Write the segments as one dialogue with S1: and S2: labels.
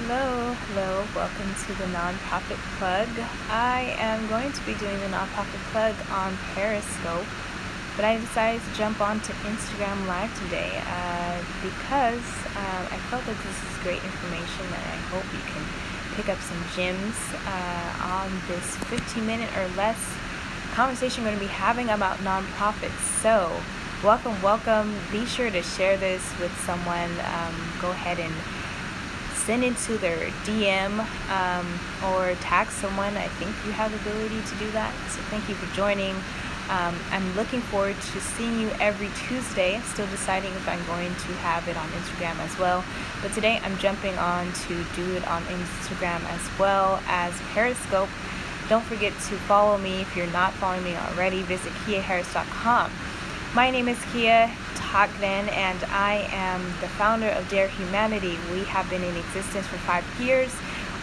S1: Hello. Welcome to the Nonprofit Plug. I am going to be doing the Nonprofit Plug on Periscope, but I decided to jump onto Instagram Live today because I felt that this is great information and I hope you can pick up some gems on this 15-minute or less conversation we're going to be having about nonprofits. So, welcome. Be sure to share this with someone. Go ahead and send it to their DM or tag someone. I think you have the ability to do that. So thank you for joining. I'm looking forward to seeing you every Tuesday. Still deciding if I'm going to have it on Instagram as well. But today I'm jumping on to do it on Instagram as well as Periscope. Don't forget to follow me. If you're not following me already, visit KiaHarris.com. My name is Kia Tattegrain, and I am the founder of Darehumanity. We have been in existence for 5 years.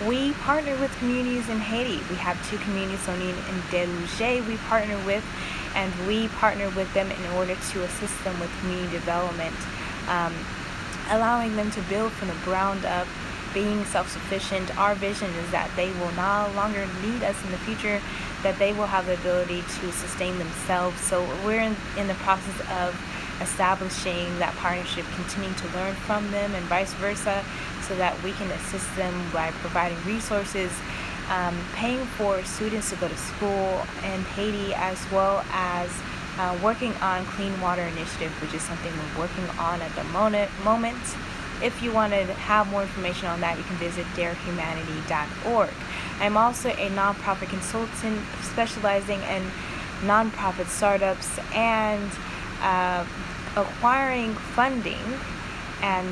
S1: We partner with communities in Haiti. We have 2 communities, Sonin and Darehumanity, we partner with, and we partner with them in order to assist them with community development, allowing them to build from the ground up, being self-sufficient. Our vision is that they will no longer need us in the future, that they will have the ability to sustain themselves. So we're in the process of establishing that partnership, continuing to learn from them and vice versa, so that we can assist them by providing resources, paying for students to go to school in Haiti, as well as working on Clean Water Initiative, which is something we're working on at the moment. If you want to have more information on that, you can visit darehumanity.org. I'm also a nonprofit consultant specializing in nonprofit startups and acquiring funding and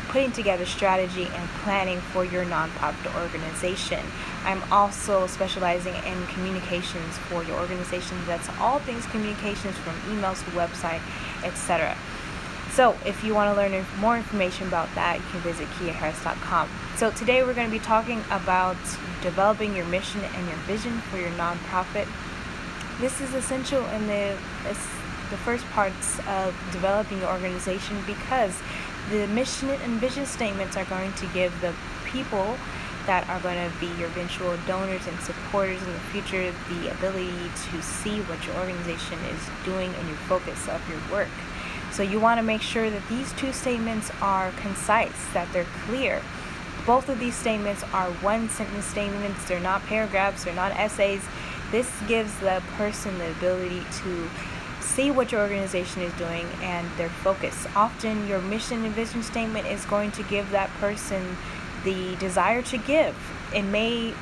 S1: putting together strategy and planning for your nonprofit organization. I'm also specializing in communications for your organization. That's all things communications, from emails to website, etc. So if you want to learn more information about that, you can visit KiaHarris.com. So today we're going to be talking about developing your mission and your vision for your nonprofit. This is essential in the first parts of developing your organization, because the mission and vision statements are going to give the people that are going to be your eventual donors and supporters in the future the ability to see what your organization is doing and your focus of your work. So you want to make sure that these 2 statements are concise, that they're clear. Both of these statements are 1-sentence statements. They're not paragraphs. They're not essays. This gives the person the ability to see what your organization is doing and their focus. Often your mission and vision statement is going to give that person the desire to give. It may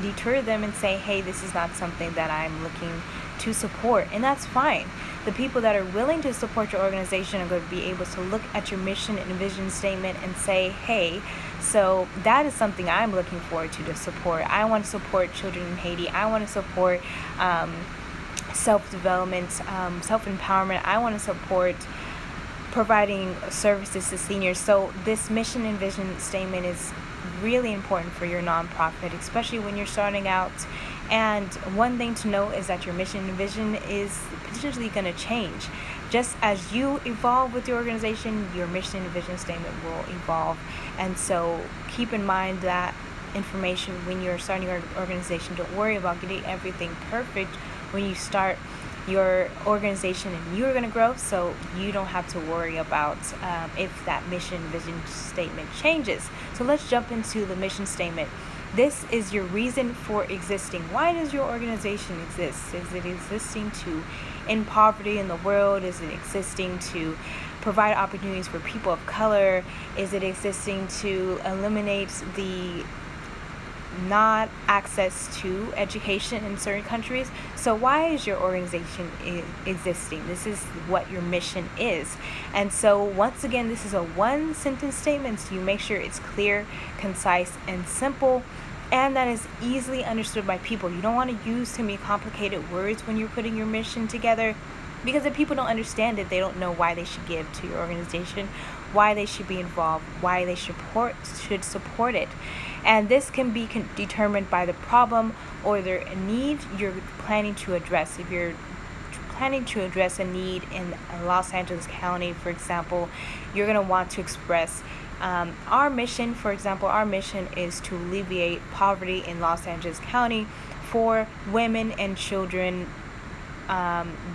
S1: deter them and say, hey, this is not something that I'm looking to support, and that's fine. The people that are willing to support your organization are going to be able to look at your mission and vision statement and say, hey, so that is something I'm looking forward to support. I want to support children in Haiti. I want to support self-development, self-empowerment. I want to support providing services to seniors. So this mission and vision statement is really important for your nonprofit, especially when you're starting out. And one thing to know is that your mission and vision is potentially going to change. Just as you evolve with your organization, your mission and vision statement will evolve. And so keep in mind that information when you're starting your organization. Don't worry about getting everything perfect when you start your organization, and you're going to grow, so you don't have to worry about if that mission vision statement changes. So let's jump into the mission statement. This is your reason for existing. Why does your organization exist? Is it existing to end poverty in the world? Is it existing to provide opportunities for people of color? Is it existing to eliminate the not access to education in certain countries? So why is your organization existing? This is what your mission is. And so once again, this is a 1-sentence statement, so you make sure it's clear, concise, and simple, and that is easily understood by people. You don't want to use too many complicated words when you're putting your mission together, because if people don't understand it, they don't know why they should give to your organization, why they should be involved, why they should support it. And this can be determined by the problem or the need you're planning to address. If you're planning to address a need in Los Angeles County, for example, you're going to want to express Our mission, for example, our mission is to alleviate poverty in Los Angeles County for women and children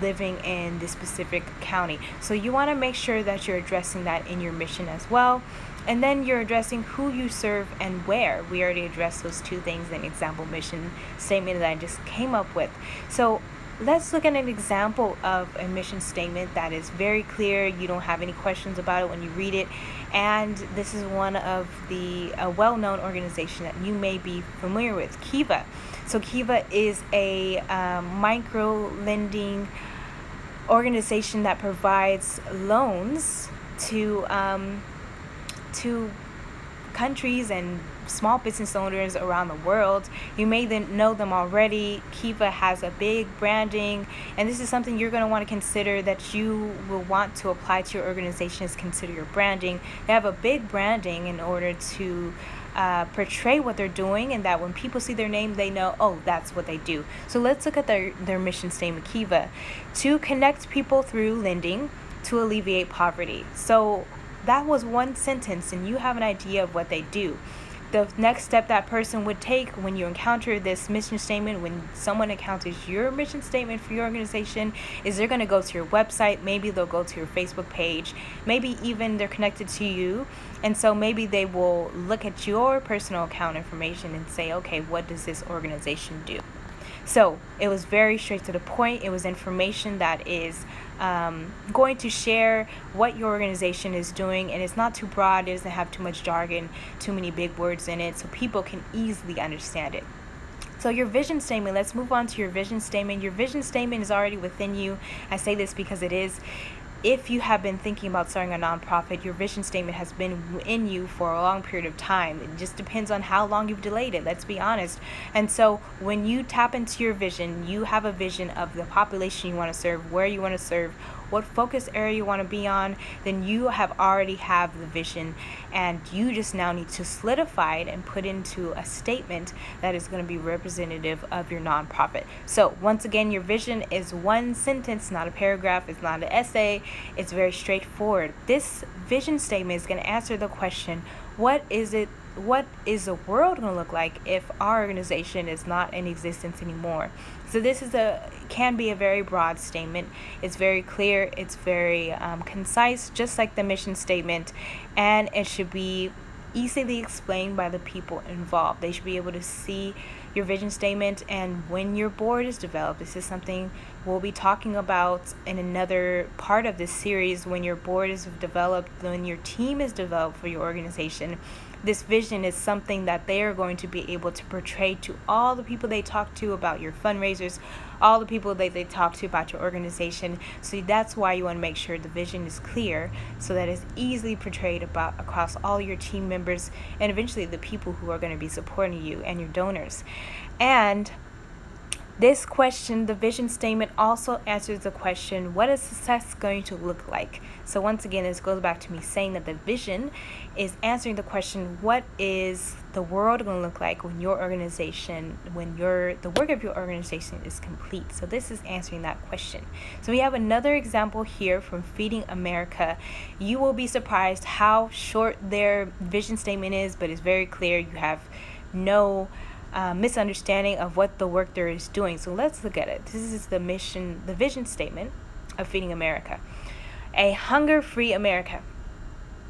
S1: living in this specific county. So you want to make sure that you're addressing that in your mission as well. And then you're addressing who you serve and where. We already addressed those two things in example mission statement that I just came up with. So let's look at an example of a mission statement that is very clear. You don't have any questions about it when you read it. And this is one of the well-known organization that you may be familiar with, Kiva. So Kiva is a micro lending organization that provides loans to countries and small business owners around the world. You may then know them already. Kiva has a big branding, and this is something you're going to want to consider that you will want to apply to your organization is consider your branding. They have a big branding in order to portray what they're doing, and that when people see their name, they know, oh, that's what they do. So let's look at their mission statement, Kiva. To connect people through lending to alleviate poverty. So that was one sentence, and you have an idea of what they do. The next step that person would take when you encounter this mission statement, when someone encounters your mission statement for your organization, is they're going to go to your website. Maybe they'll go to your Facebook page. Maybe even they're connected to you. And so maybe they will look at your personal account information and say, okay, what does this organization do? So it was very straight to the point. It was information that is going to share what your organization is doing, and it's not too broad. It doesn't have too much jargon, too many big words in it, so people can easily understand it. So your vision statement, let's move on to your vision statement. Your vision statement is already within you. I say this because it is. If you have been thinking about starting a nonprofit, your vision statement has been in you for a long period of time. It just depends on how long you've delayed it, let's be honest. And so when you tap into your vision, you have a vision of the population you want to serve, where you want to serve, what focus area you want to be on, then you already have the vision, and you just now need to solidify it and put into a statement that is going to be representative of your nonprofit. So once again, your vision is one sentence, not a paragraph. It's not an essay. It's very straightforward. This vision statement is going to answer the question, what is the world going to look like if our organization is not in existence anymore? So this can be a very broad statement. It's very clear. It's very concise, just like the mission statement, and it should be easily explained by the people involved. They should be able to see your vision statement, and when your board is developed, this is something we'll be talking about in another part of this series. When your board is developed, when your team is developed for your organization, this vision is something that they are going to be able to portray to all the people they talk to about your fundraisers, all the people that they talk to about your organization. So that's why you want to make sure the vision is clear, so that it's easily portrayed across all your team members and eventually the people who are going to be supporting you and your donors. And this question, the vision statement, also answers the question, what is success going to look like? So once again, this goes back to me saying that the vision is answering the question, what is the world going to look like when your organization, the work of your organization is complete? So this is answering that question. So we have another example here from Feeding America. You will be surprised how short their vision statement is, but it's very clear. You have no misunderstanding of what the work there is doing. So let's look at it. This is the vision statement of Feeding America. A hunger-free America.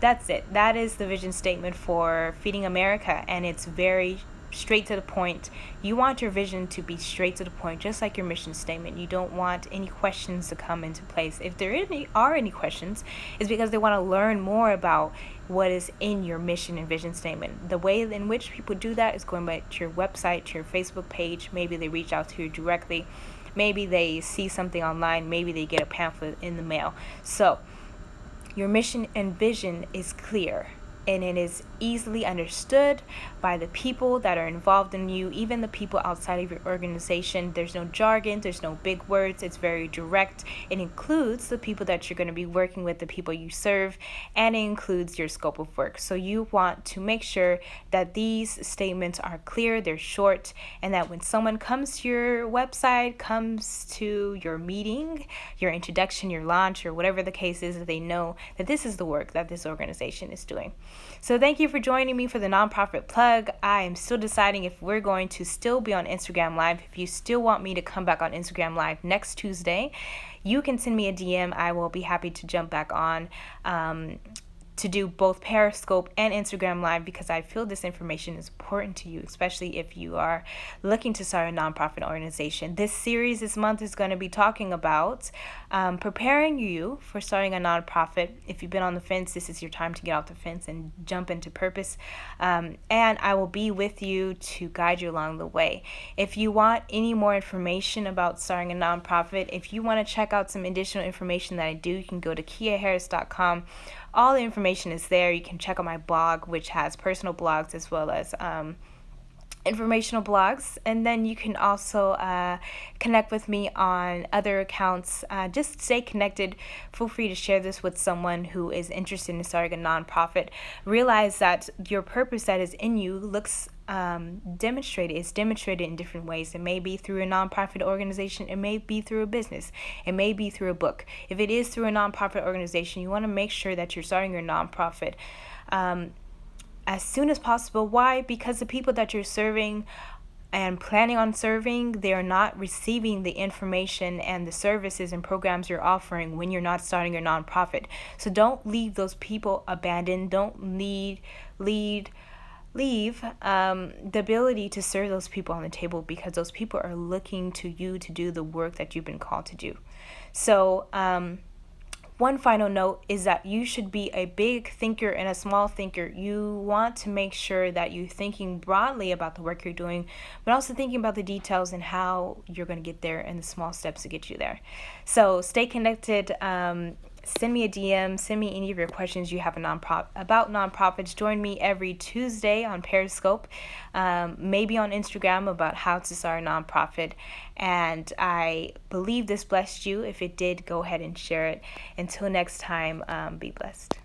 S1: That's it. That is the vision statement for Feeding America, and it's very straight to the point. You want your vision to be straight to the point, just like your mission statement. You don't want any questions to come into place. If there are any questions, it's because they want to learn more about what is in your mission and vision statement. The way in which people do that is going back to your website, to your Facebook page. Maybe they reach out to you directly. Maybe they see something online. Maybe they get a pamphlet in the mail. So your mission and vision is clear, and it is easily understood by the people that are involved in you, even the people outside of your organization. There's no jargon, there's no big words, it's very direct. It includes the people that you're going to be working with, the people you serve, and it includes your scope of work. So you want to make sure that these statements are clear, they're short, and that when someone comes to your website, comes to your meeting, your introduction, your launch, or whatever the case is, that they know that this is the work that this organization is doing. So thank you for joining me for the nonprofit plug. I am still deciding if we're going to still be on Instagram Live. If you still want me to come back on Instagram Live next Tuesday, you can send me a DM. I will be happy to jump back on to do both Periscope and Instagram Live, because I feel this information is important to you, especially if you are looking to start a nonprofit organization. This series this month is going to be talking about preparing you for starting a nonprofit. If you've been on the fence, this is your time to get off the fence and jump into purpose. And I will be with you to guide you along the way. If you want any more information about starting a nonprofit, if you want to check out some additional information that I do, you can go to kiaharris.com. All the information is there. You can check out my blog, which has personal blogs as well as informational blogs. And then you can also connect with me on other accounts. Just stay connected. Feel free to share this with someone who is interested in starting a nonprofit. Realize that your purpose that is in you looks demonstrated. It's demonstrated in different ways. It may be through a nonprofit organization. It may be through a business. It may be through a book. If it is through a nonprofit organization, you want to make sure that you're starting your nonprofit as soon as possible. Why? Because the people that you're serving and planning on serving, they are not receiving the information and the services and programs you're offering when you're not starting your nonprofit. So don't leave those people abandoned. Don't leave the ability to serve those people on the table, because those people are looking to you to do the work that you've been called to do. So one final note is that you should be a big thinker and a small thinker. You want to make sure that you're thinking broadly about the work you're doing, but also thinking about the details and how you're going to get there and the small steps to get you there. So stay connected. Send me a DM. Send me any of your questions you have about nonprofits. Join me every Tuesday on Periscope, maybe on Instagram, about how to start a nonprofit. And I believe this blessed you. If it did, go ahead and share it. Until next time, be blessed.